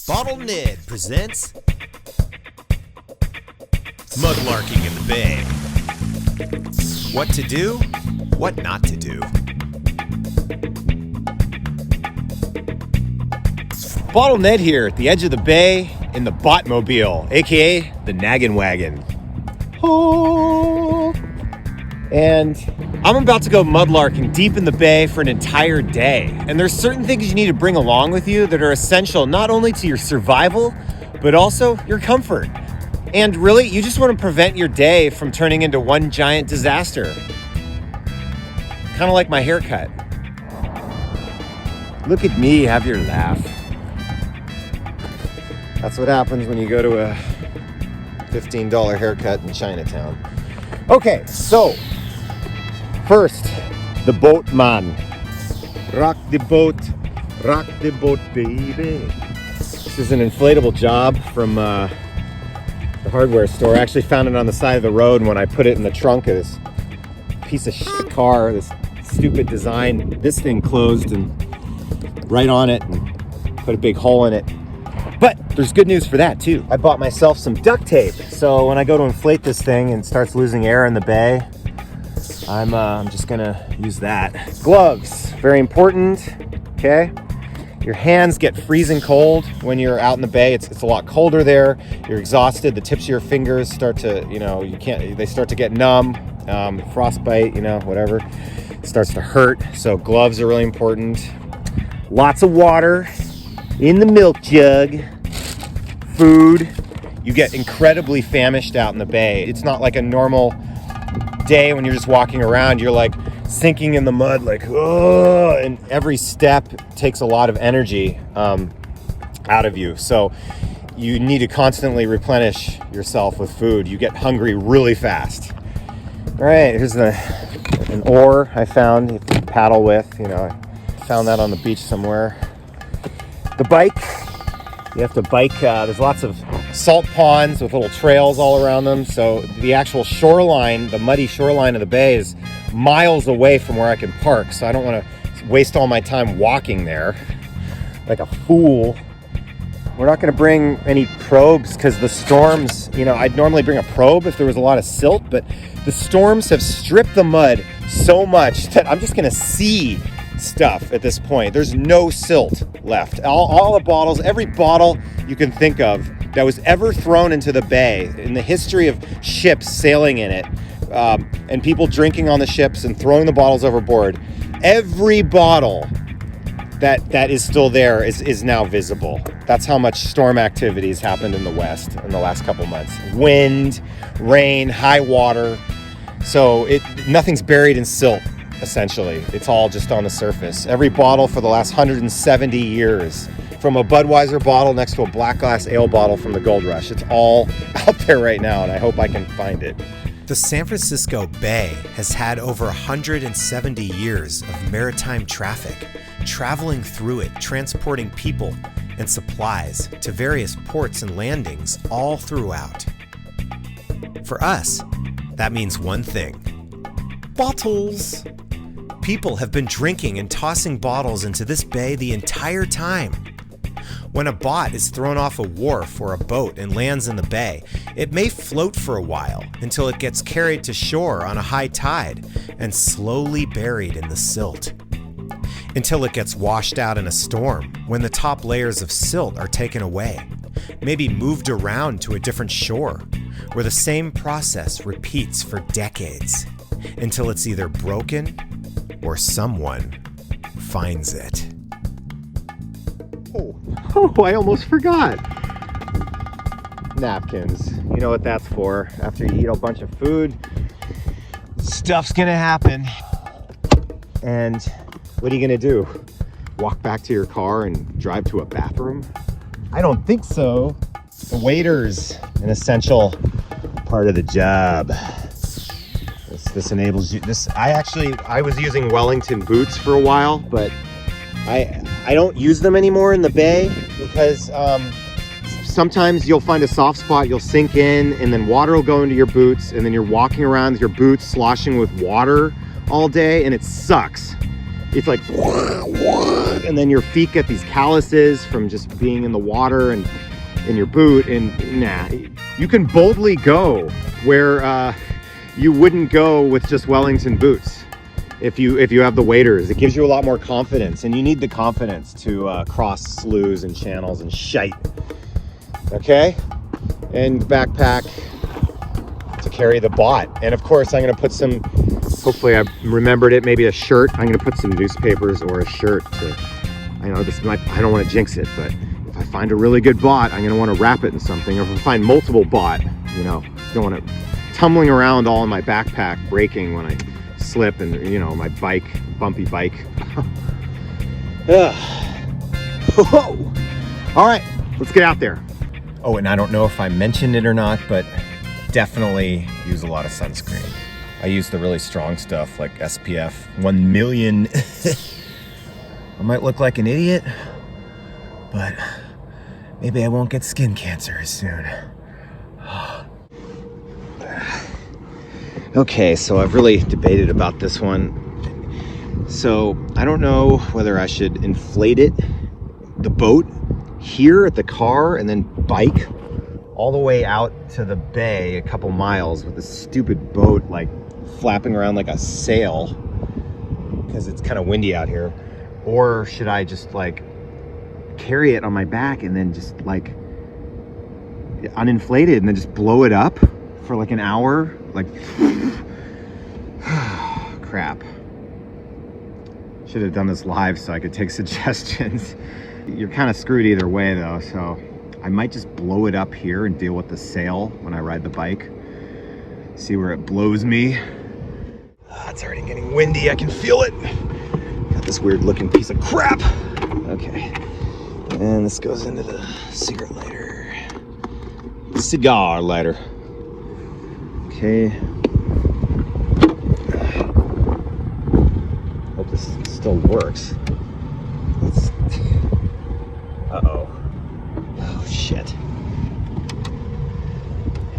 BottNed presents Mudlarking in the Bay. What to do, what not to do. BottNed here at the edge of the bay in the Bottmobile, aka the Naggin Wagon. Oh. And I'm about to go mudlarking deep in the bay for an entire day. And there's certain things you need to bring along with you that are essential not only to your survival, but also your comfort. And really, you just want to prevent your day from turning into one giant disaster. Kind of like my haircut. Look at me, have your laugh. That's what happens when you go to a $15 haircut in Chinatown. Okay, so first, the boatman. Rock the boat, baby. This is an inflatable job from the hardware store. I actually found it on the side of the road, and when I put it in the trunk of this piece of shit car, this stupid design, this thing closed and right on it and put a big hole in it. But there's good news for that too. I bought myself some duct tape, so when I go to inflate this thing and it starts losing air in the bay, I'm just gonna use that. Gloves, very important, okay? Your hands get freezing cold when you're out in the bay. It's a lot colder there. You're exhausted. The tips of your fingers start to, they start to get numb. Frostbite, whatever. It starts to hurt. So gloves are really important. Lots of water in the milk jug. Food. You get incredibly famished out in the bay. It's not like a normal day when you're just walking around. You're like sinking in the mud, like, oh, and every step takes a lot of energy out of you. So you need to constantly replenish yourself with food. You get hungry really fast. All right, here's an oar I found you can paddle with. I found that on the beach somewhere. The bike, you have to bike. There's lots of salt ponds with little trails all around them. So the actual shoreline, the muddy shoreline of the bay is miles away from where I can park. So I don't want to waste all my time walking there like a fool. We're not going to bring any probes because the storms, I'd normally bring a probe if there was a lot of silt, but the storms have stripped the mud so much that I'm just going to see stuff at this point. There's no silt left. All the bottles, every bottle you can think of that was ever thrown into the bay in the history of ships sailing in it, and people drinking on the ships and throwing the bottles overboard, every bottle that is still there is now visible. That's how much storm activity has happened in the West in the last couple months. Wind, rain, high water. So nothing's buried in silt. Essentially, it's all just on the surface. Every bottle for the last 170 years, from a Budweiser bottle next to a black glass ale bottle from the Gold Rush, it's all out there right now, and I hope I can find it. The San Francisco Bay has had over 170 years of maritime traffic, traveling through it, transporting people and supplies to various ports and landings all throughout. For us, that means one thing: bottles. People have been drinking and tossing bottles into this bay the entire time. When a bot is thrown off a wharf or a boat and lands in the bay, it may float for a while until it gets carried to shore on a high tide and slowly buried in the silt. Until it gets washed out in a storm when the top layers of silt are taken away, maybe moved around to a different shore, where the same process repeats for decades until it's either broken or someone finds it. Oh, I almost forgot. Napkins. You know what that's for. After you eat a bunch of food, stuff's gonna happen. And what are you gonna do? Walk back to your car and drive to a bathroom? I don't think so. The waiter's an essential part of the job. This enables you. I was using Wellington boots for a while, but I don't use them anymore in the bay because sometimes you'll find a soft spot, you'll sink in, and then water will go into your boots, and then you're walking around with your boots sloshing with water all day, and it sucks. it's like, and then your feet get these calluses from just being in the water and in your boot. And nah, you can boldly go where you wouldn't go with just Wellington boots. If you have the waders, it gives you a lot more confidence, and you need the confidence to cross sloughs and channels and shite. Okay, and backpack to carry the bot, and of course I'm gonna put some. Hopefully I remembered it. Maybe a shirt. I'm gonna put some newspapers or a shirt. I know this might. I don't want to jinx it, but if I find a really good bot, I'm gonna want to wrap it in something. Or if I find multiple bot, you know, don't want it tumbling around all in my backpack, breaking when I slip, and you know, my bike, bumpy bike. All right, let's get out there. Oh, and I don't know if I mentioned it or not, but definitely use a lot of sunscreen. I use the really strong stuff like SPF 1 million. I might look like an idiot, but maybe I won't get skin cancer as soon. Okay, so I've really debated about this one. So I don't know whether I should inflate it, the boat, here at the car, and then bike all the way out to the bay a couple miles with this stupid boat like flapping around like a sail because it's kind of windy out here. Or should I just like carry it on my back and then just like uninflated and then just blow it up for like an hour? Like, crap. Should have done this live so I could take suggestions. You're kind of screwed either way though, so I might just blow it up here and deal with the sail when I ride the bike. See where it blows me. It's already getting windy, I can feel it. Got this weird looking piece of crap. Okay, and this goes into the cigarette lighter. Cigar lighter. Okay. Hope this still works. Let's... Uh-oh. Oh, shit.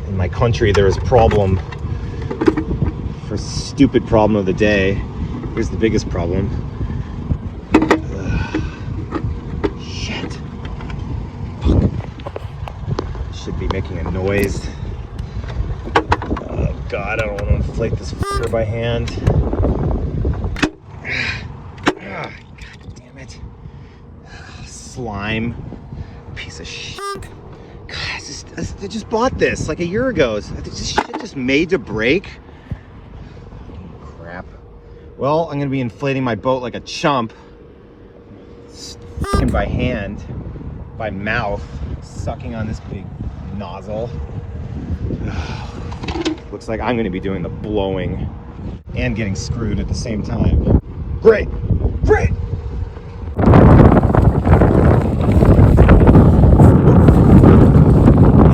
In my country, there is a problem. For stupid problem of the day. Here's the biggest problem. Shit. Fuck. Should be making a noise. Oh God, I don't want to inflate this fucker by hand. God damn it. Slime. Piece of shit. God, I just bought this like a year ago. Is this shit just made to break? Crap. Well, I'm gonna be inflating my boat like a chump. Fucking by hand, by mouth, sucking on this big nozzle. Looks like I'm gonna be doing the blowing and getting screwed at the same time. Great, great.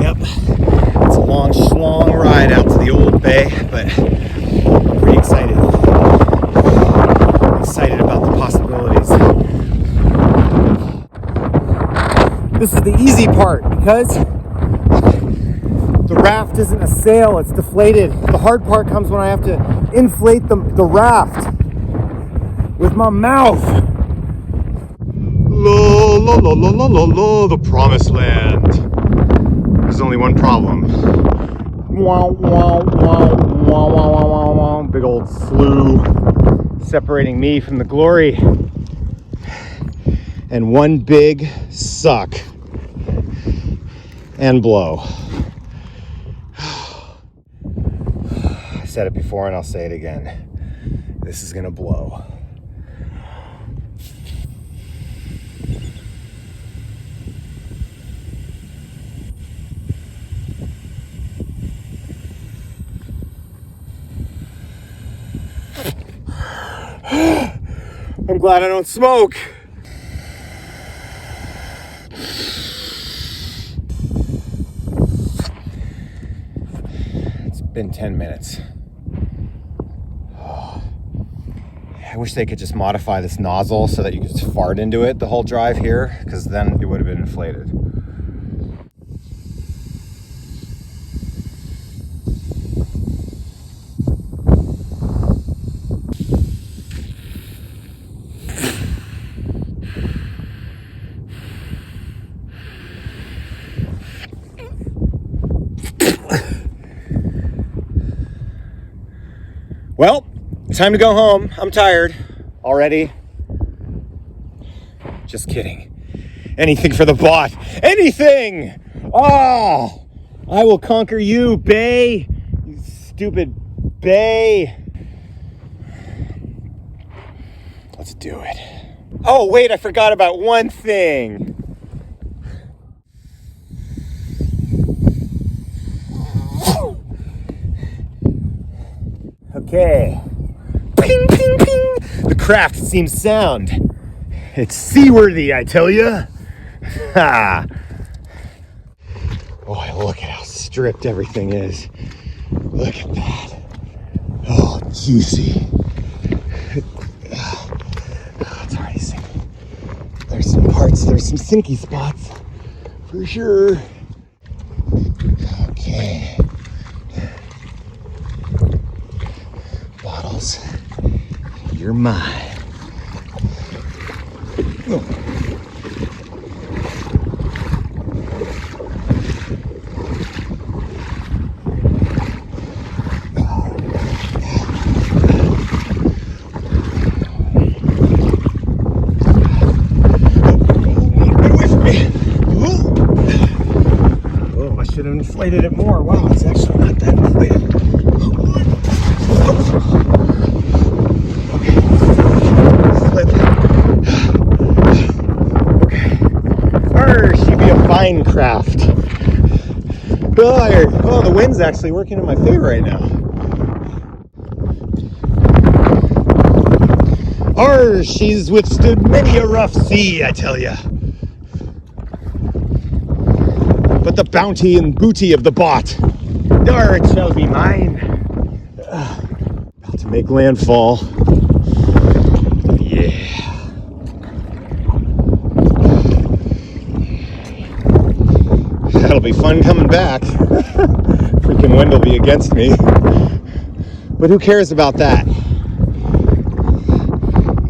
Yep, it's a long schlong ride out to the old bay, but I'm pretty excited. I'm excited about the possibilities. This is the easy part because the raft isn't a sail, it's deflated. The hard part comes when I have to inflate the raft with my mouth. La la la la la la la, the promised land. There's only one problem. Wow, wow, wow, wow, wow, wow, wow, wow. Big old slough separating me from the glory. And one big suck and blow. I said it before and I'll say it again. This is gonna blow. I'm glad I don't smoke. It's been 10 minutes. I wish they could just modify this nozzle so that you could just fart into it the whole drive here, because then it would have been inflated. Well, time to go home. I'm tired already. Just kidding. Anything for the bot. Anything! Oh, I will conquer you, Bay. You stupid Bay. Let's do it. Oh, wait, I forgot about one thing. Okay. Ping, ping, ping. The craft seems sound. It's seaworthy, I tell you. Ha! Boy, look at how stripped everything is. Look at that. Oh, juicy. Oh, it's already sinking. There's some parts, there's some sinky spots. For sure. Okay. Bottles, you're mine. Oh. Should have inflated it more. Wow, it's actually not that inflated. Okay. Slip. Okay. Arr, she be a fine craft. Oh, the wind's actually working in my favor right now. Arr, she's withstood many a rough sea, I tell ya. But the bounty and booty of the bot, dar it shall be mine. About to make landfall. Yeah. That'll be fun coming back. Freaking wind will be against me. But who cares about that?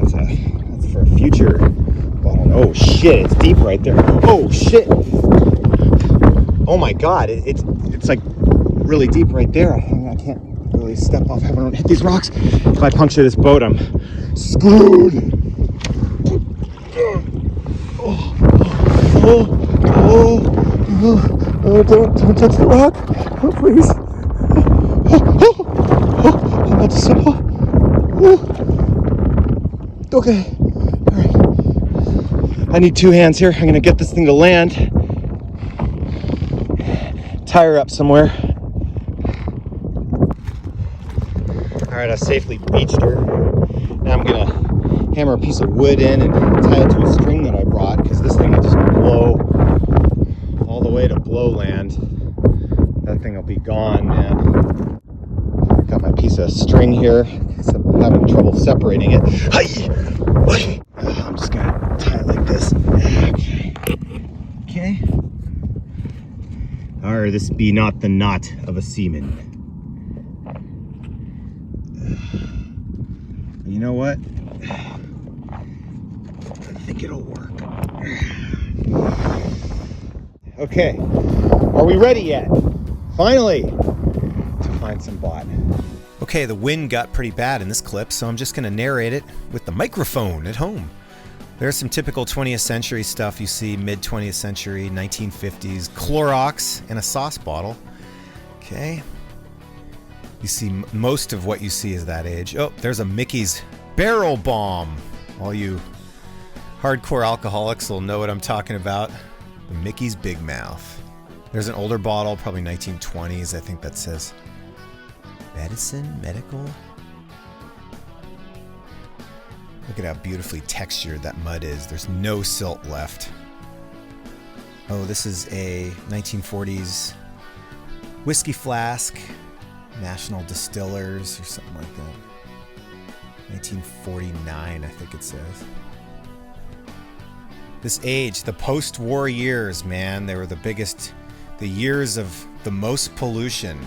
That's for a future bottle. Oh shit, it's deep right there. Oh shit. Oh my god, it's like really deep right there. I can't really step off. I don't hit these rocks. If I puncture this boat, I'm screwed. Don't touch the rock. Oh, please. I'm about to slip off. Okay. All right. I need two hands here. I'm gonna get this thing to land. Tie her up somewhere. All right, I safely beached her. Now I'm gonna hammer a piece of wood in and tie it to a string that I brought, because this thing will just blow all the way to blow land. That thing will be gone, man. I got my piece of string here, because I'm having trouble separating it. I'm just gonna tie it like this. Okay. Or this be not the knot of a seaman. You know what? I think it'll work. Okay, are we ready yet? Finally, to find some bot. Okay, the wind got pretty bad in this clip, so I'm just gonna narrate it with the microphone at home. There's some typical 20th century stuff you see, mid 20th century, 1950s, Clorox and a sauce bottle. Okay. You see most of what you see is that age. Oh, there's a Mickey's barrel bomb. All you hardcore alcoholics will know what I'm talking about. The Mickey's Big Mouth. There's an older bottle, probably 1920s. I think that says medicine, medical. Look at how beautifully textured that mud is. There's no silt left. Oh, this is a 1940s whiskey flask. National Distillers or something like that. 1949, I think it says. This age, the post-war years, man, they were the biggest, the years of the most pollution.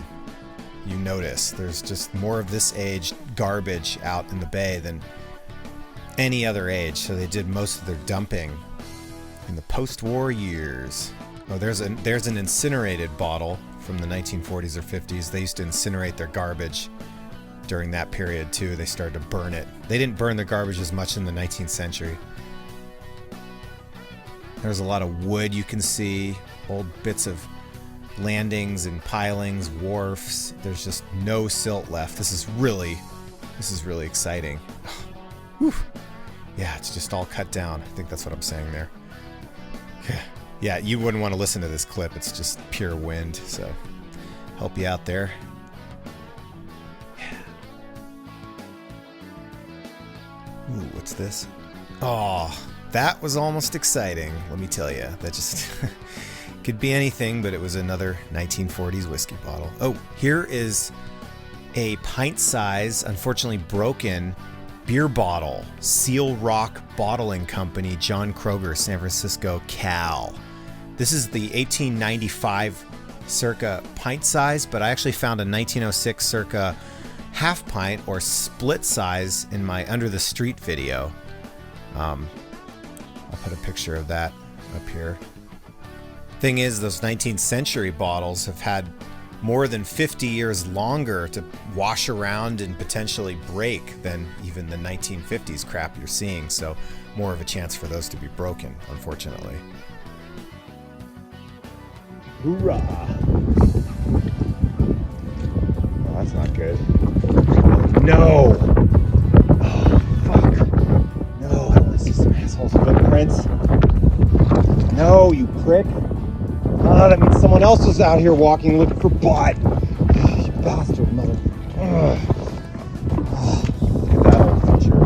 You notice there's just more of this age garbage out in the bay than any other age. So they did most of their dumping in the post-war years. Oh, there's an incinerated bottle from the 1940s or 50s. They used to incinerate their garbage during that period too. They started to burn it. They didn't burn their garbage as much in the 19th century. There's a lot of wood you can see, old bits of landings and pilings, wharfs. There's just no silt left. This is really exciting. Whew. Yeah, it's just all cut down. I think that's what I'm saying there. Yeah, you wouldn't want to listen to this clip. It's just pure wind, so help you out there. Yeah. Ooh, what's this? Oh, that was almost exciting, let me tell you. That just could be anything, but it was another 1940s whiskey bottle. Oh, here is a pint size, unfortunately broken, beer bottle. Seal Rock Bottling Company, John Kroger, San Francisco, Cal. This is the 1895 circa pint size, but I actually found a 1906 circa half pint or split size in my Under the Street video. I'll put a picture of that up here. Thing is, those 19th century bottles have had more than 50 years longer to wash around and potentially break than even the 1950s crap you're seeing, so more of a chance for those to be broken, unfortunately. Hoorah! Oh, that's not good. Oh, no! Oh, fuck. No, I want to see some assholes' footprints. No, you prick. Oh, that means someone else was out here walking looking for butt. Oh, you bastard mother. Oh, look at that old feature.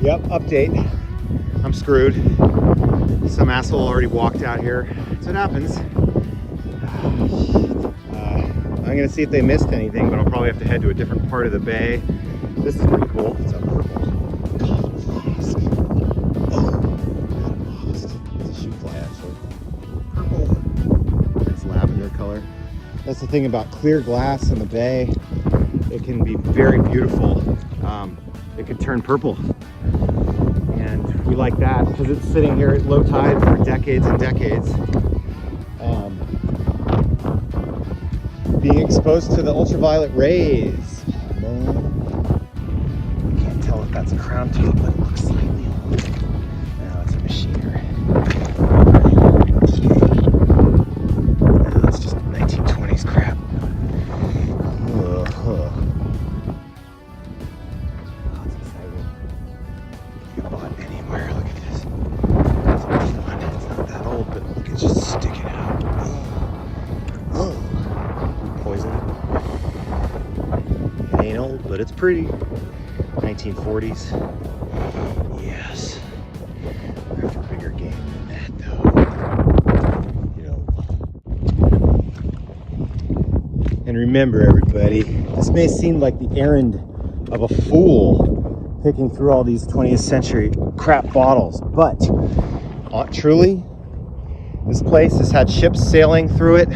Yep, update. I'm screwed. Some asshole already walked out here. That's what happens. I'm gonna see if they missed anything, but I'll probably have to head to a different part of the bay. This is pretty cool. It's a purple flask. Oh, it's a shoe fly actually. Purple. It's lavender color. That's the thing about clear glass in the bay. It can be very beautiful. It could turn purple. And we like that because it's sitting here at low tide for decades and decades. Being exposed to the ultraviolet rays. I can't tell if that's a crown top, but it looks slightly old. No, it's a machinery. No, it's just 1920s crap. Oh, that's exciting. You can buy it anywhere. Look at this. It's a new one. It's not that old, but look, it's just sticking out. Oh. Poison. It ain't old, but it's pretty. 1940s. Yes. We're after bigger game than that, though. You know. And remember, everybody, this may seem like the errand of a fool picking through all these 20th century crap bottles, but truly, this place has had ships sailing through it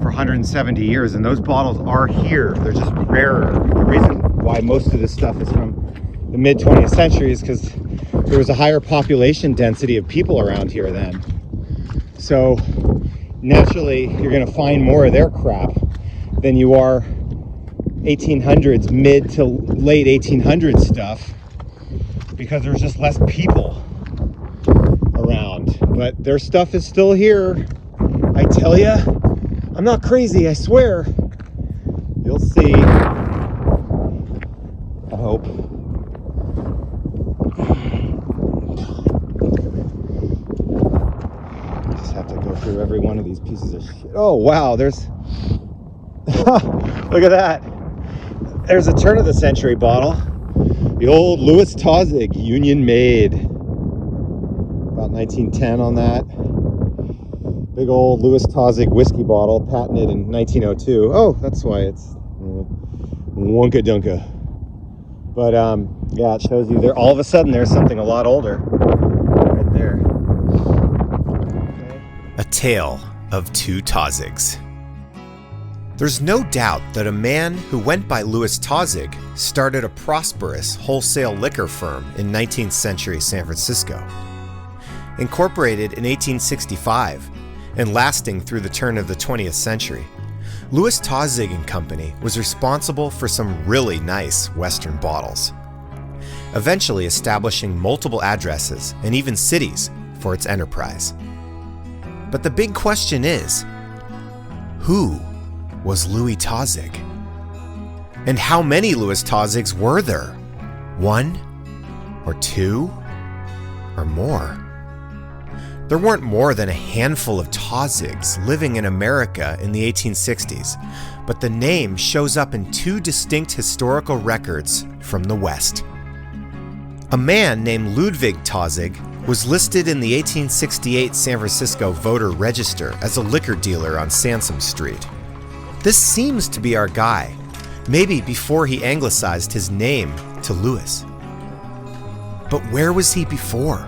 for 170 years, and those bottles are here. They're just rarer. The reason why most of this stuff is from the mid 20th century is because there was a higher population density of people around here then. So naturally, you're going to find more of their crap than you are 1800s, mid to late 1800s stuff, because there's just less people around. But their stuff is still here. I tell you, I'm not crazy, I swear. You'll see. I hope. Just have to go through every one of these pieces of shit. Oh, wow, there's... Look at that. There's a turn of the century bottle. The old Louis Tazig, Union made. About 1910 on that. Big old Louis Tazig whiskey bottle, patented in 1902. Oh, that's why it's Wonka Dunka. But yeah, it shows you there. All of a sudden, there's something a lot older right there. Okay. A tale of two Tazigs. There's no doubt that a man who went by Louis Tazig started a prosperous wholesale liquor firm in 19th century San Francisco. Incorporated in 1865, and lasting through the turn of the 20th century, Louis Tazigan Company was responsible for some really nice Western bottles, eventually establishing multiple addresses and even cities for its enterprise. But the big question is, who was Louis Tazig? And how many Louis Tazigs were there? 1 or 2 or more? There weren't more than a handful of Tazigs living in America in the 1860s, but the name shows up in 2 distinct historical records from the West. A man named Ludwig Tazig was listed in the 1868 San Francisco voter register as a liquor dealer on Sansom Street. This seems to be our guy, maybe before he anglicized his name to Louis. But where was he before?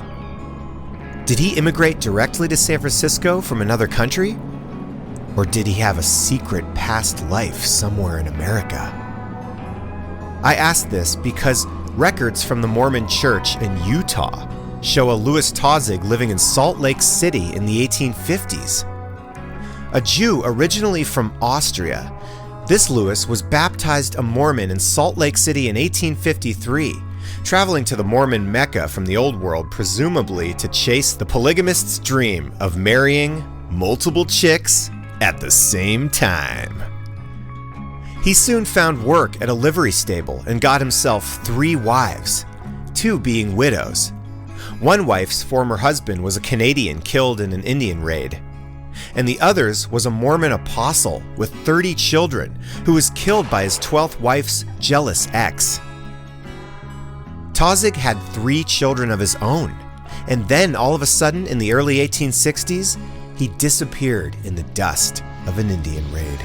Did he immigrate directly to San Francisco from another country? Or did he have a secret past life somewhere in America? I ask this because records from the Mormon Church in Utah show a Louis Tazig living in Salt Lake City in the 1850s. A Jew originally from Austria, this Louis was baptized a Mormon in Salt Lake City in 1853, traveling to the Mormon Mecca from the Old World presumably to chase the polygamist's dream of marrying multiple chicks at the same time. He soon found work at a livery stable and got himself 3 wives, 2 being widows. One wife's former husband was a Canadian killed in an Indian raid, and the other's was a Mormon apostle with 30 children who was killed by his 12th wife's jealous ex. Tazig had 3 children of his own, and then all of a sudden in the early 1860s, he disappeared in the dust of an Indian raid.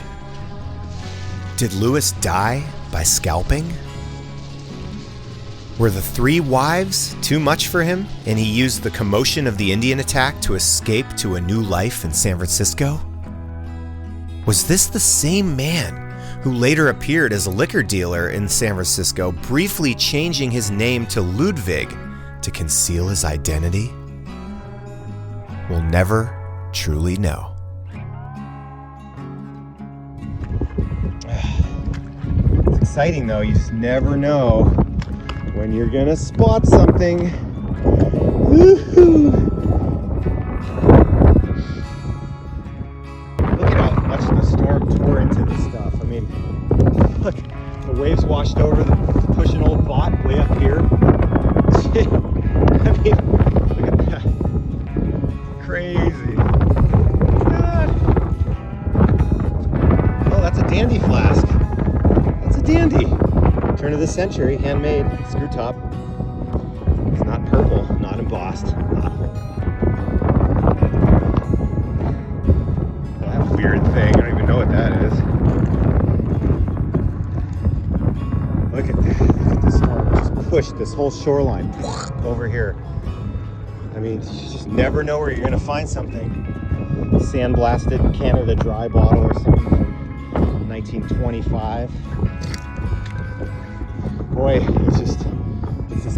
Did Louis die by scalping? Were the 3 wives too much for him, and he used the commotion of the Indian attack to escape to a new life in San Francisco? Was this the same man who later appeared as a liquor dealer in San Francisco, briefly changing his name to Ludwig to conceal his identity? We'll never truly know. It's exciting though, you just never know when you're gonna spot something. Woohoo! Look at how much the storm tore into this stuff. I mean, look, the waves washed over the pushing old bot way up here. I mean, look at that. Crazy. God. Oh, that's a dandy flask. That's a dandy. Turn of the century, handmade, screw top. It's not purple, not embossed, not whole. That weird thing, I don't even know what that is. Look at that, look at this storm, it just pushed this whole shoreline over here. I mean, you just never know where you're gonna find something. Sandblasted Canada Dry bottle or something from 1925. Boy, it just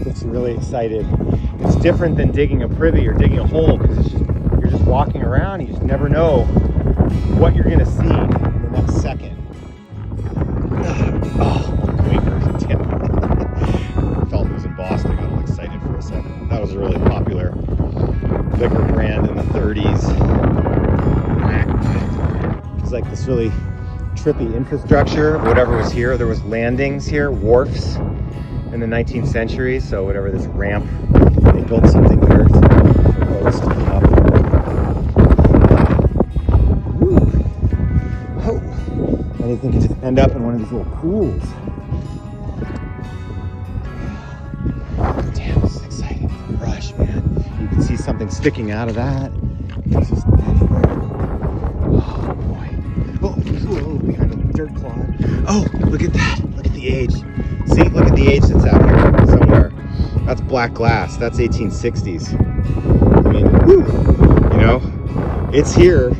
gets you really excited. It's different than digging a privy or digging a hole because you're just walking around. You just never know what you're gonna see in the next second. Oh, Quaker, damn it. I felt it was embossed. I got all excited for a second. That was a really popular liquor brand in the 30s. It's like this really trippy infrastructure of whatever was here. There was landings here, wharfs in the 19th century, so whatever this ramp, they built something here for boats to come up. Woo. Oh. And you think you just end up in one of these little pools. Damn, this is exciting. Rush, man. You can see something sticking out of that. It's just anywhere. Oh boy. Oh, behind a dirt clod. Oh, look at that. Look at the age. See, look at the age that's out here somewhere. That's black glass. That's 1860s. I mean, whew, you know, it's here.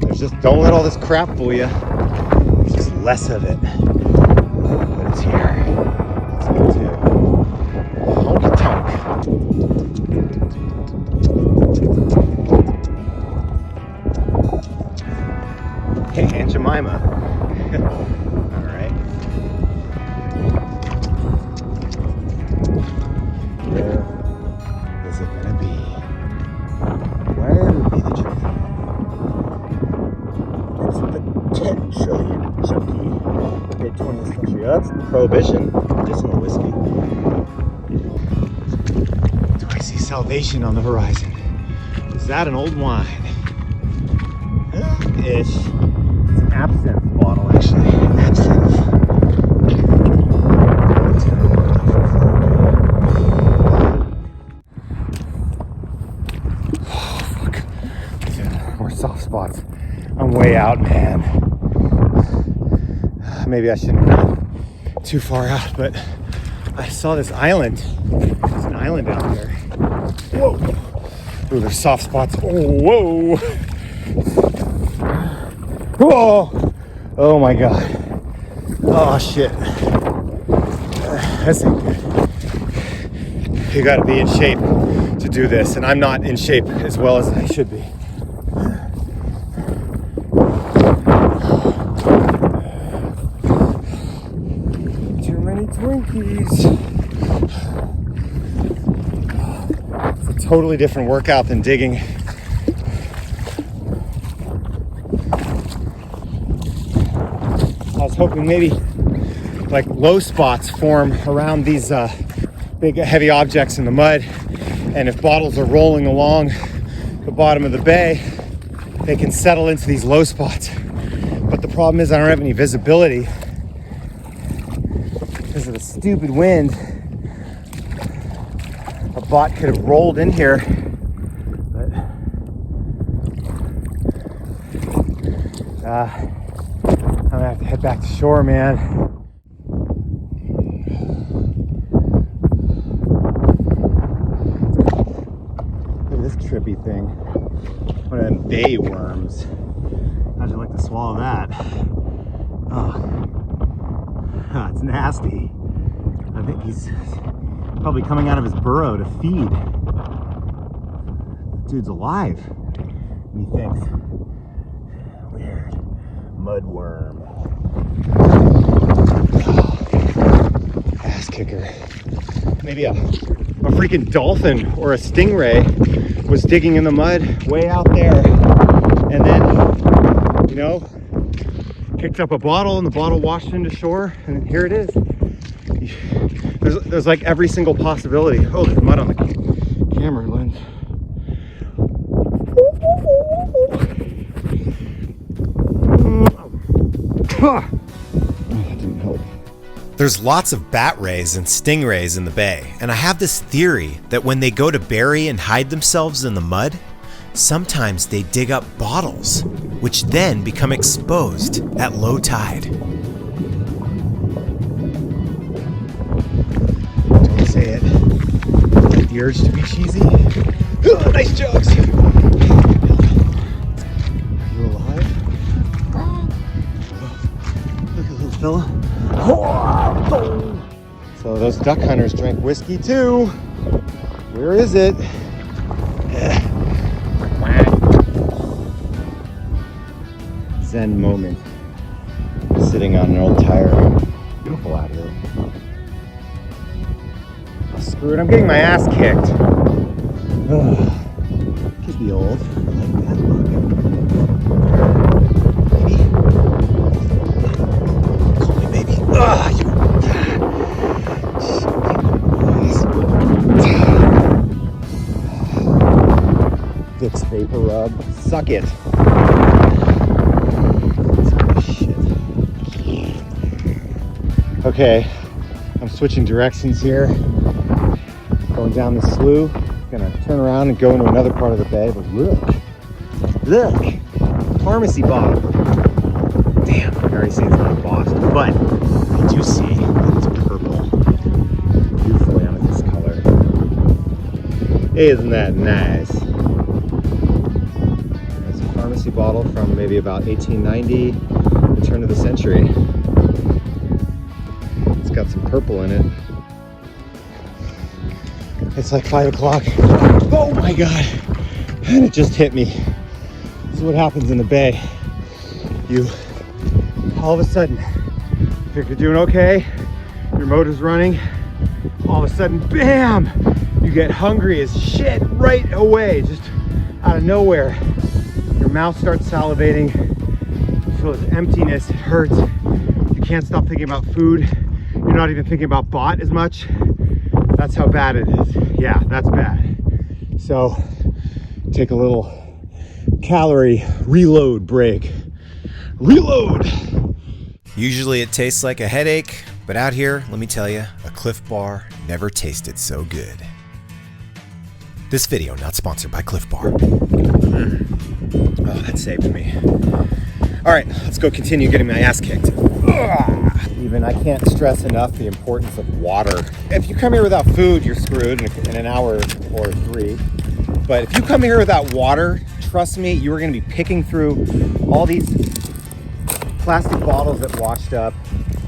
There's just, don't let all this crap fool you. There's just less of it. But it's here. It's good too. Honky tonk. is it gonna be? Where would be the trip? It's the 10 trillion junkie mid-20th century. Oh, that's Prohibition, medicinal whiskey. Do I see Salvation on the horizon? Is that an old wine? Ish. It's an absinthe bottle, actually. Absinthe. Oh, fuck. More soft spots. I'm way out, man. Maybe I shouldn't have gone too far out, but I saw this island. There's an island out there. Whoa. Ooh, there's soft spots. Oh, whoa. Whoa. Oh my God. Oh shit. That's ain't good. You gotta be in shape to do this, and I'm not in shape as well as I should be. Too many Twinkies. It's a totally different workout than digging. I was hoping maybe like low spots form around these big heavy objects in the mud, and if bottles are rolling along the bottom of the bay, they can settle into these low spots. But the problem is I don't have any visibility because of the stupid wind. A bot could have rolled in here, but I'm gonna have to head back to shore, man. Look at this trippy thing. One of them bay worms. How'd you like to swallow that? Oh, it's nasty. I think he's probably coming out of his burrow to feed. Dude's alive, methinks. Weird. Mudworm. Ass kicker. Maybe a freaking dolphin or a stingray was digging in the mud way out there, and then, you know, picked up a bottle and the bottle washed into shore, and here it is. There's like every single possibility. Oh, there's mud on the camera lens. That didn't help. There's lots of bat rays and stingrays in the bay, and I have this theory that when they go to bury and hide themselves in the mud, sometimes they dig up bottles, which then become exposed at low tide. Don't say it. Like the urge to be cheesy. Oh, nice jokes. Are you alive? Look at little fella. So those duck hunters drank whiskey too. Where is it? Zen moment. Sitting on an old tire. Beautiful out here. Oh, screw it, I'm getting my ass kicked. Could be old. I like that look. Baby. Call me baby. You. Vicks Vapor Rub. Suck it. Okay, I'm switching directions here. Going down the slough. Gonna turn around and go into another part of the bay, but look, pharmacy bottle. Damn, I already see it's not embossed, but I do see that it's purple. Beautiful amethyst color. Isn't that nice? It's a pharmacy bottle from maybe about 1890, the turn of the century. Got some purple in it. It's like 5 o'clock. Oh my God. And it just hit me. This is what happens in the bay. You, all of a sudden, if you're doing okay, your motor's running, all of a sudden, bam, you get hungry as shit right away, just out of nowhere. Your mouth starts salivating, you feel this emptiness, it hurts. You can't stop thinking about food. You're not even thinking about bot as much. That's how bad it is. Yeah, that's bad. So take a little calorie reload break. Reload! Usually it tastes like a headache, but out here, let me tell you, a Cliff Bar never tasted so good. This video not sponsored by Cliff Bar. Oh, that saved me. All right, let's go continue getting my ass kicked. Even I can't stress enough the importance of water. If you come here without food, you're screwed in an hour or 3. But if you come here without water, trust me, you are going to be picking through all these plastic bottles that washed up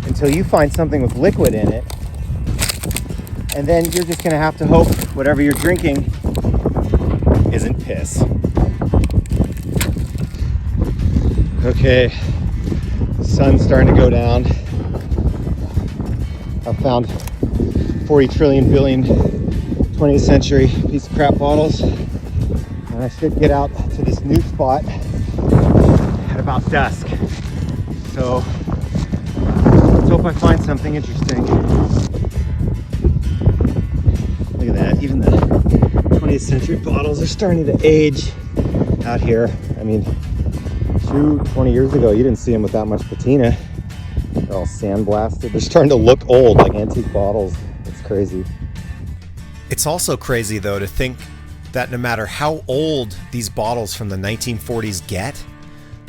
until you find something with liquid in it. And then you're just going to have to hope whatever you're drinking isn't piss. Okay, the sun's starting to go down. I found 40 trillion billion 20th century piece of crap bottles, and I should get out to this new spot at about dusk. So let's hope I find something interesting. Look at that, even the 20th century bottles are starting to age out here. I mean, 20 years ago, you didn't see them with that much patina. They're all sandblasted. They're starting to look old, like antique bottles. It's crazy. It's also crazy, though, to think that no matter how old these bottles from the 1940s get,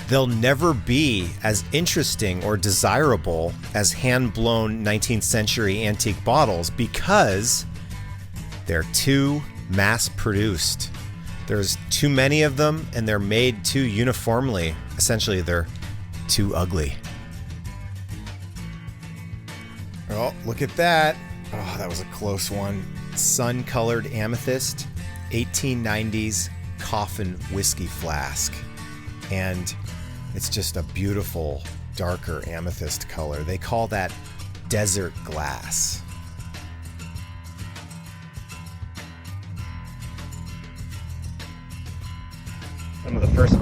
they'll never be as interesting or desirable as hand-blown 19th century antique bottles because they're too mass-produced. There's too many of them, and they're made too uniformly. Essentially, they're too ugly. Oh, look at that. Oh, that was a close one. Sun-colored amethyst, 1890s coffin whiskey flask. And it's just a beautiful, darker amethyst color. They call that desert glass. Some of the first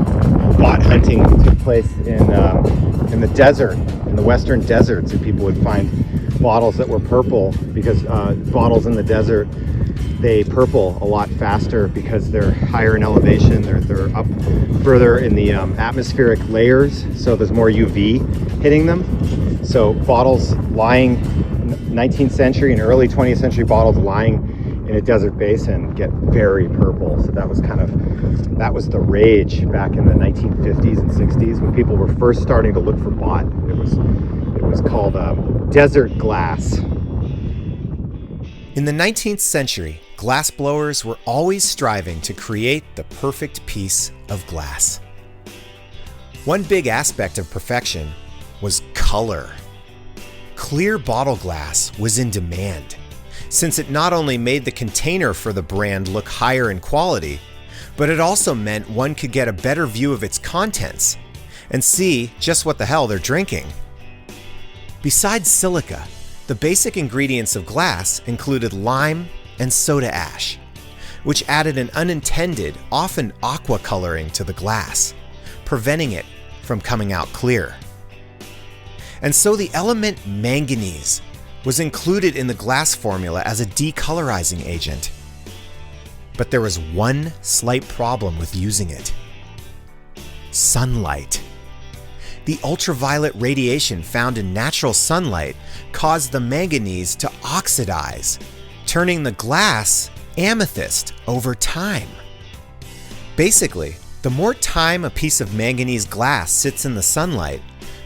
bot hunting took place in the desert, in the western deserts, and people would find bottles that were purple because bottles in the desert, they purple a lot faster because they're higher in elevation. They're up further in the atmospheric layers, so there's more UV hitting them. So bottles lying 19th century and early 20th century bottles lying in a desert basin get very purple. So that was the rage back in the 1950s and 60s when people were first starting to look for bot. It was called desert glass. In the 19th century, glass blowers were always striving to create the perfect piece of glass. One big aspect of perfection was color. Clear bottle glass was in demand, since it not only made the container for the brand look higher in quality, but it also meant one could get a better view of its contents and see just what the hell they're drinking. Besides silica, the basic ingredients of glass included lime and soda ash, which added an unintended, often aqua coloring to the glass, preventing it from coming out clear. And so the element manganese was included in the glass formula as a decolorizing agent. But there was one slight problem with using it: sunlight. The ultraviolet radiation found in natural sunlight caused the manganese to oxidize, turning the glass amethyst over time. Basically, the more time a piece of manganese glass sits in the sunlight,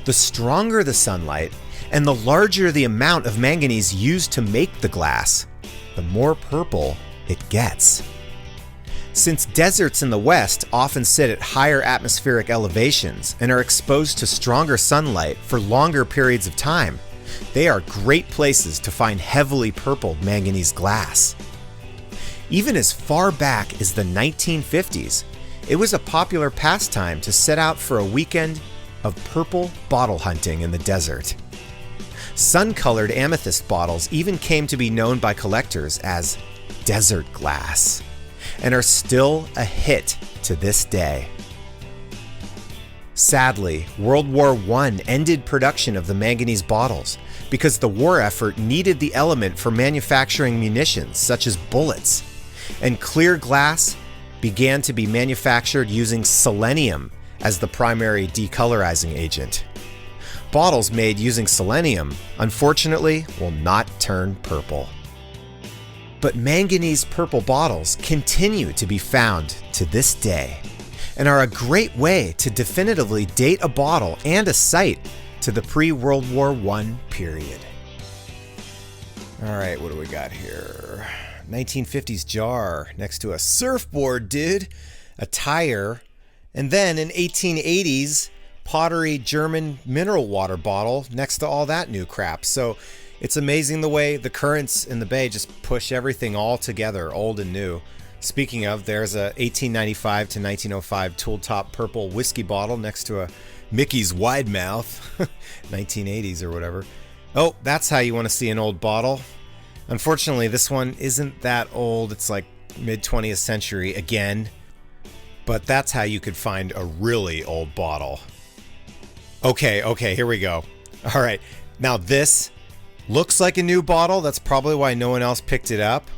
the stronger the sunlight and the larger the amount of manganese used to make the glass, the more purple it gets. Since deserts in the West often sit at higher atmospheric elevations and are exposed to stronger sunlight for longer periods of time, they are great places to find heavily purpled manganese glass. Even as far back as the 1950s, it was a popular pastime to set out for a weekend of purple bottle hunting in the desert. Sun-colored amethyst bottles even came to be known by collectors as desert glass, and are still a hit to this day. Sadly, World War I ended production of the manganese bottles because the war effort needed the element for manufacturing munitions such as bullets, and clear glass began to be manufactured using selenium as the primary decolorizing agent. Bottles made using selenium, unfortunately, will not turn purple. But manganese purple bottles continue to be found to this day and are a great way to definitively date a bottle and a site to the pre-World War I period. All right, what do we got here? 1950s jar next to a surfboard, dude, a tire, and then an 1880s pottery German mineral water bottle next to all that new crap. So it's amazing the way the currents in the bay just push everything all together, old and new. Speaking of, there's a 1895 to 1905 tool top purple whiskey bottle next to a Mickey's Wide Mouth, 1980s or whatever. Oh, that's how you want to see an old bottle. Unfortunately, this one isn't that old. It's like mid-20th century again. But that's how you could find a really old bottle. Okay, here we go. All right, now this looks like a new bottle. That's probably why no one else picked it up.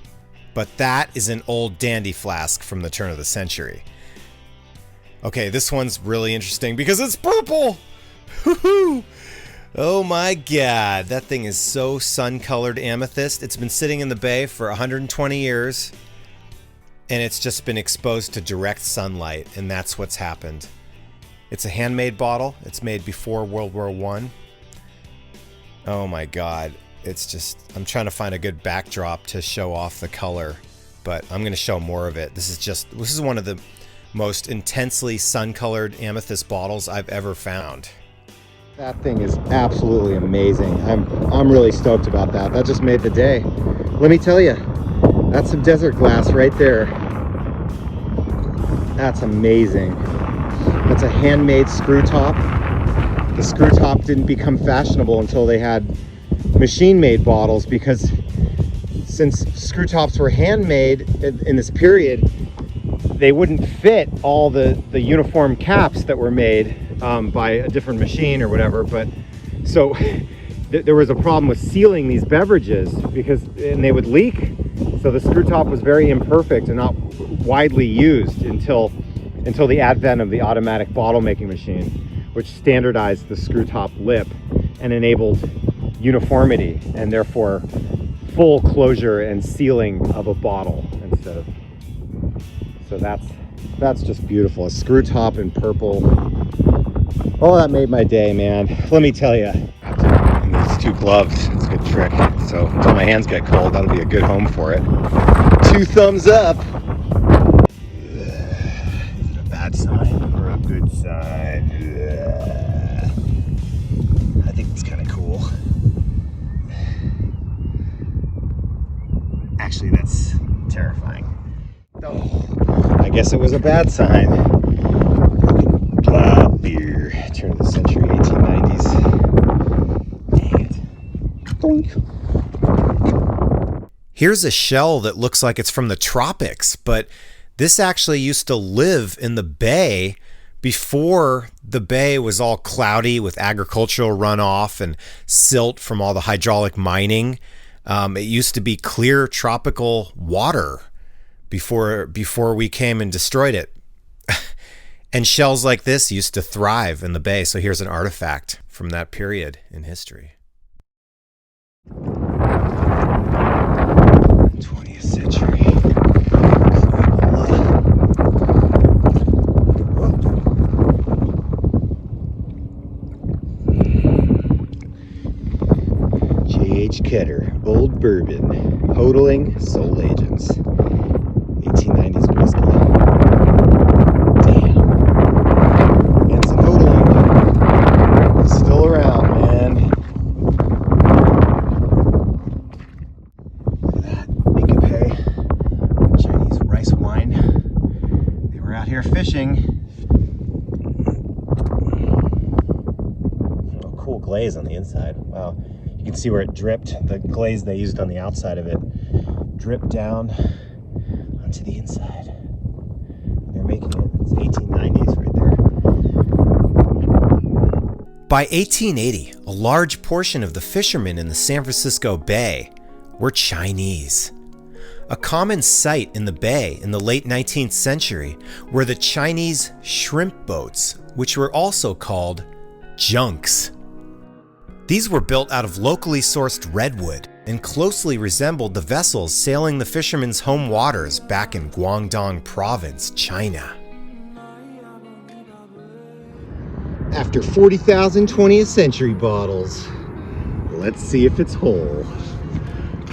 But that is an old dandy flask from the turn of the century. Okay, this one's really interesting because it's purple! Woohoo! Oh my god, that thing is so sun-colored amethyst. It's been sitting in the bay for 120 years, and it's just been exposed to direct sunlight, and that's what's happened. It's a handmade bottle. It's made before World War I. Oh my god. It's just, I'm trying to find a good backdrop to show off the color, but I'm going to show more of it. This is one of the most intensely sun-colored amethyst bottles I've ever found. That thing is absolutely amazing. I'm really stoked about that. That just made the day. Let me tell you, that's some desert glass right there. That's amazing. That's a handmade screw top. The screw top didn't become fashionable until they had machine-made bottles, because since screw tops were handmade in this period, they wouldn't fit all the uniform caps that were made by a different machine or whatever. But so there was a problem with sealing these beverages and they would leak. So the screw top was very imperfect and not widely used until the advent of the automatic bottle making machine, which standardized the screw top lip and enabled uniformity and therefore full closure and sealing of a bottle instead of. So that's just beautiful. A screw top in purple. Oh, that made my day, man. Let me tell you. And these two gloves, it's a good trick. So until my hands get cold, that'll be a good home for it. 2 thumbs up. Is it a bad sign or a good sign? I think it's kind of cool. Actually, that's terrifying. Oh, I guess it was a bad sign. Blah beer, turn of the century, 1890s. Dang it. Doink. Here's a shell that looks like it's from the tropics, but this actually used to live in the bay before the bay was all cloudy with agricultural runoff and silt from all the hydraulic mining. It used to be clear tropical water before we came and destroyed it. And shells like this used to thrive in the bay. So here's an artifact from that period in history. 20th century. J.H. Ketter, Old Bourbon, Hodling, Soul Agents, 1890s whiskey. Damn. Anson Hodling. He's still around, man. Look at that. Incape, Chinese rice wine. They were out here fishing. Oh, cool glaze on the inside. Wow. You can see where it dripped. The glaze they used on the outside of it drip down onto the inside. They're making it. It's 1890s right there. By 1880, a large portion of the fishermen in the San Francisco Bay were Chinese. A common sight in the bay in the late 19th century were the Chinese shrimp boats, which were also called junks. These were built out of locally sourced redwood and closely resembled the vessels sailing the fishermen's home waters back in Guangdong Province, China. After 40,000 20th century bottles, let's see if it's whole.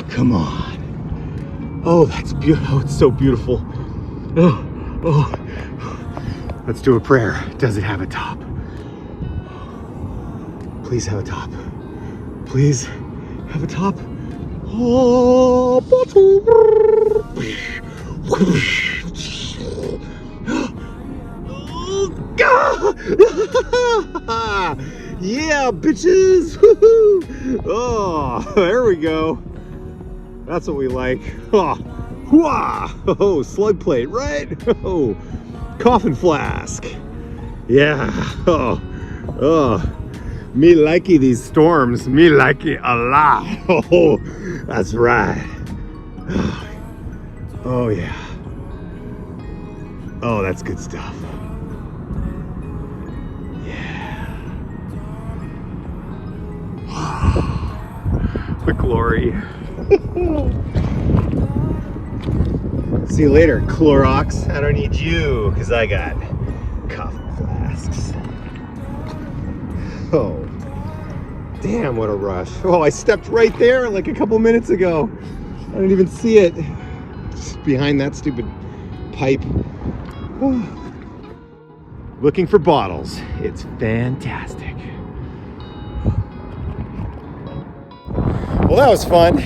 Come on. Oh, that's beautiful. Oh, it's so beautiful. Oh. Let's do a prayer. Does it have a top? Please have a top. Please have a top. Oh, bottle. Yeah, bitches. Woo-hoo. Oh, there we go. That's what we like. Oh, oh, slug plate, right? Oh, coffin flask. Yeah. Oh. Me likey these storms. Me likey a lot. Oh, that's right. Oh yeah. Oh, that's good stuff. Yeah. The glory. See you later, Clorox. I don't need you, because I got coffin flasks. Oh, damn, what a rush. Oh, I stepped right there like a couple minutes ago. I didn't even see it. Just behind that stupid pipe. Looking for bottles. It's fantastic. Well, that was fun.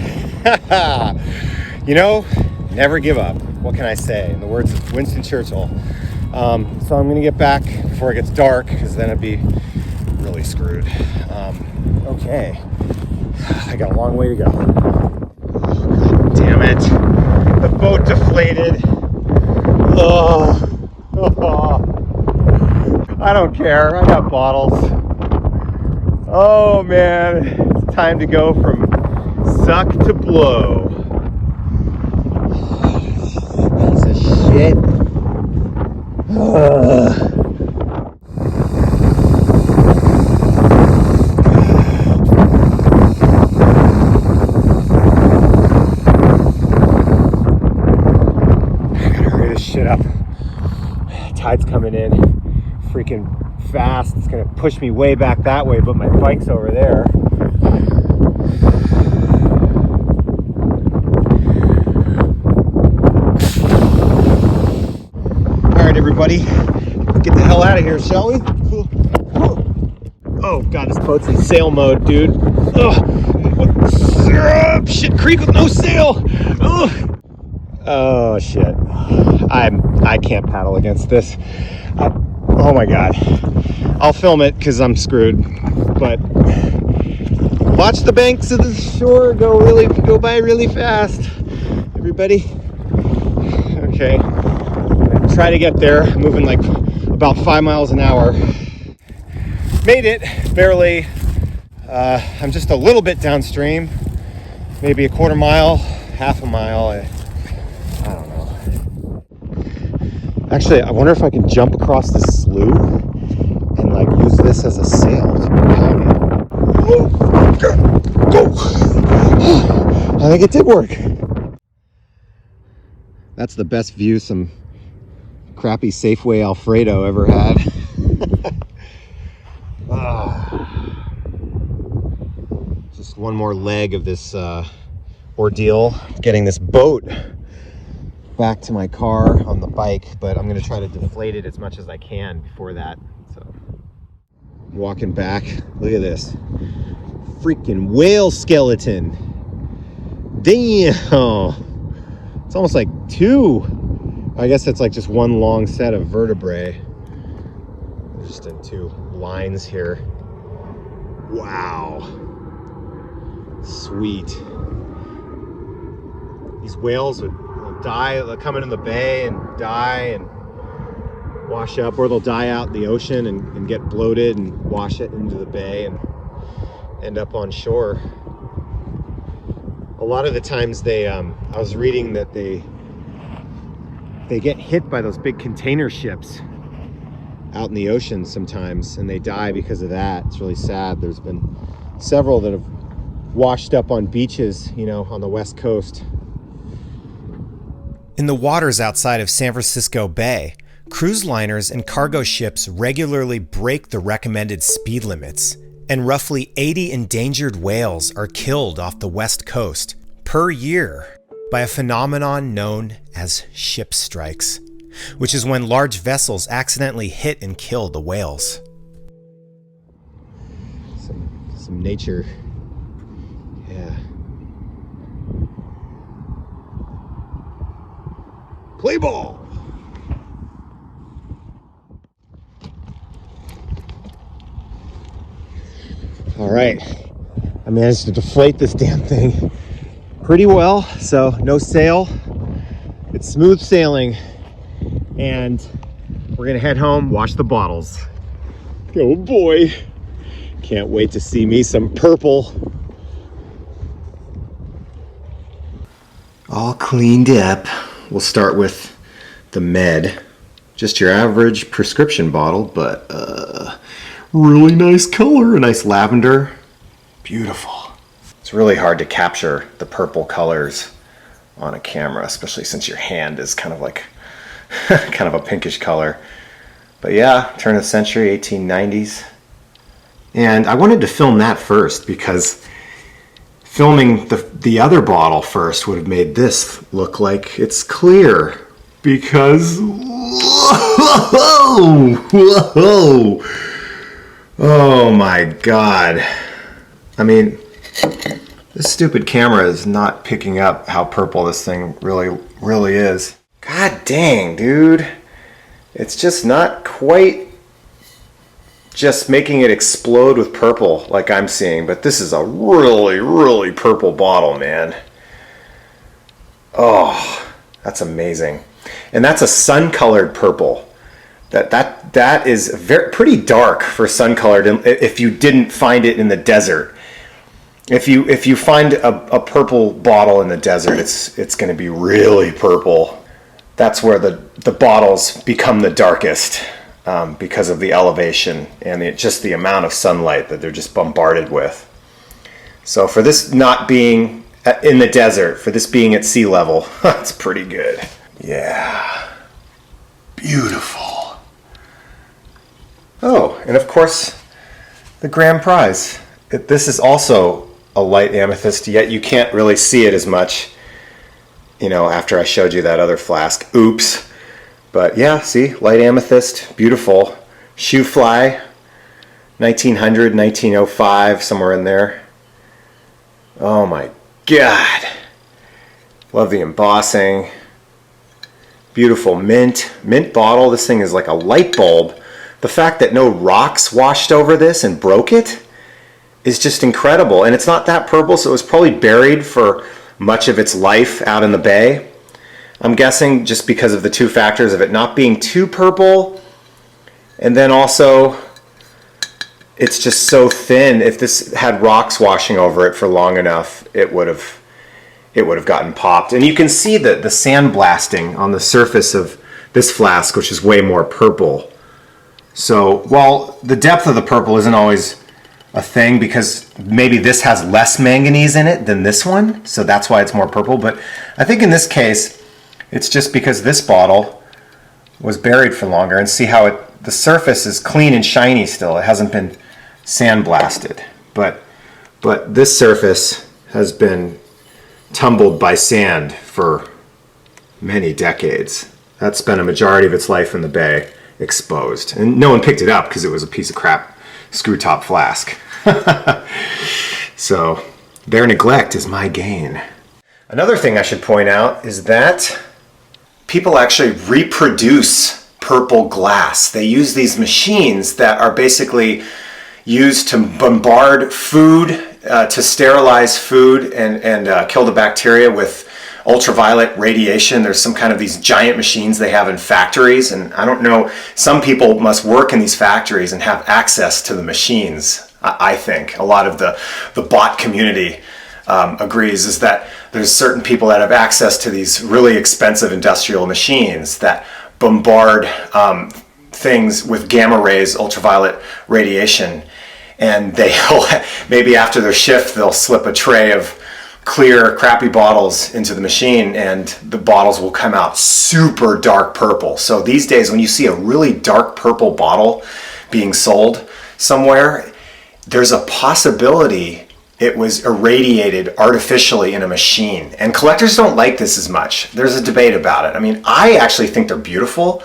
You know, never give up. What can I say? In the words of Winston Churchill. So I'm gonna get back before it gets dark, because then it'd be really screwed. Okay, I got a long way to go. God damn it. The boat deflated. Oh. I don't care, I got bottles. Oh man, it's time to go from suck to blow. Piece of shit. Shit up. Tide's coming in freaking fast. It's gonna push me way back that way, but my bike's over there. All right, everybody, let's get the hell out of here, shall we? Oh God, this boat's in sail mode, dude. Stirrup, shit creek with no sail. Oh shit. I can't paddle against this. Oh my God. I'll film it because I'm screwed. But watch the banks of the shore go by really fast. Everybody. Okay. Try to get there. Moving like about 5 miles an hour. Made it, barely. I'm just a little bit downstream. Maybe a quarter mile, half a mile. I don't know. Actually, I wonder if I can jump across this slough and like use this as a sail to propel me. Go! I think it did work. That's the best view some crappy Safeway Alfredo ever had. Just one more leg of this ordeal, getting this boat back to my car on the bike, but I'm going to try to deflate it as much as I can before that. So walking back, look at this freaking whale skeleton. Damn, it's almost like two. I guess it's like just one long set of vertebrae, just in two lines here. Wow, sweet. these whales would die, they'll come into the bay and die and wash up, or they'll die out in the ocean and get bloated and wash it into the bay and end up on shore. A lot of the times they, I was reading that they get hit by those big container ships out in the ocean sometimes, and they die because of that. It's really sad. There's been several that have washed up on beaches, you know, on the West Coast. In the waters outside of San Francisco Bay, cruise liners and cargo ships regularly break the recommended speed limits, and roughly 80 endangered whales are killed off the West Coast per year by a phenomenon known as ship strikes, which is when large vessels accidentally hit and kill the whales. Some nature. Yeah. Play ball! All right, I managed to deflate this damn thing pretty well, so no sail. It's smooth sailing, and we're gonna head home, wash the bottles. Oh boy, can't wait to see me some purple. All cleaned up. We'll start with the Med. Just your average prescription bottle, but really nice color, a nice lavender. Beautiful. It's really hard to capture the purple colors on a camera, especially since your hand is kind of like kind of a pinkish color. But yeah, turn of the century, 1890s. And I wanted to film that first because filming the other bottle first would have made this look like it's clear, because whoa, oh my god. I mean, this stupid camera is not picking up how purple this thing really is. God dang, dude. It's just not quite just making it explode with purple like I'm seeing, but this is a really purple bottle, man. Oh, that's amazing. And that's a sun-colored purple. That is pretty dark for sun-colored if you didn't find it in the desert. If you find a purple bottle in the desert, it's going to be really purple. That's where the bottles become the darkest. Because of the elevation and just the amount of sunlight that they're just bombarded with. So for this not being in the desert, for this being at sea level, that's pretty good. Yeah. Beautiful. Oh, and of course, the grand prize. This is also a light amethyst, yet you can't really see it as much, you know, after I showed you that other flask. Oops. But yeah, see, light amethyst, beautiful. Shoe fly, 1900, 1905, somewhere in there. Oh my god. Love the embossing. Beautiful mint bottle. This thing is like a light bulb. The fact that no rocks washed over this and broke it is just incredible. And it's not that purple, so it was probably buried for much of its life out in the bay. I'm guessing just because of the two factors of it not being too purple, and then also it's just so thin. If this had rocks washing over it for long enough, it would have gotten popped. And you can see the sandblasting on the surface of this flask, which is way more purple. So while the depth of the purple isn't always a thing, because maybe this has less manganese in it than this one, so that's why it's more purple. But I think in this case, it's just because this bottle was buried for longer, and see how the surface is clean and shiny still. It hasn't been sandblasted, but this surface has been tumbled by sand for many decades. That spent a majority of its life in the bay, exposed, and no one picked it up because it was a piece of crap screw top flask. So their neglect is my gain. Another thing I should point out is that people actually reproduce purple glass. They use these machines that are basically used to bombard food, to sterilize food and kill the bacteria with ultraviolet radiation. There's some kind of these giant machines they have in factories, and I don't know, some people must work in these factories and have access to the machines. I think a lot of the bot community agrees is that there's certain people that have access to these really expensive industrial machines that bombard things with gamma rays, ultraviolet radiation, and they'll maybe after their shift they'll slip a tray of clear crappy bottles into the machine, and the bottles will come out super dark purple. So these days when you see a really dark purple bottle being sold somewhere, there's a possibility it was irradiated artificially in a machine. And collectors don't like this as much. There's a debate about it. I mean, I actually think they're beautiful,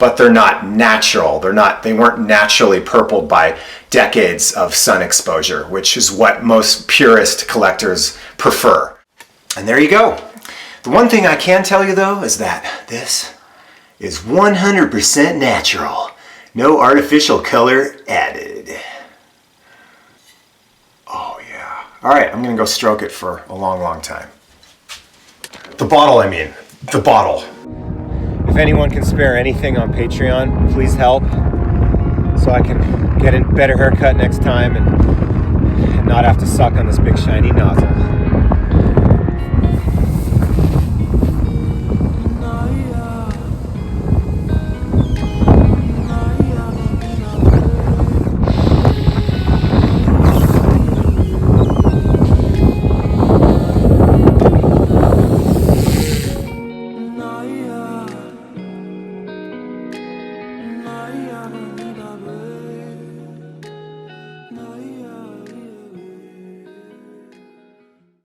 but they're not natural. They weren't naturally purpled by decades of sun exposure, which is what most purist collectors prefer. And there you go. The one thing I can tell you though is that this is 100% natural. No artificial color added. Oh yeah. All right, I'm gonna go stroke it for a long, long time. The bottle, I mean. The bottle. If anyone can spare anything on Patreon, please help so I can get a better haircut next time and not have to suck on this big shiny nozzle.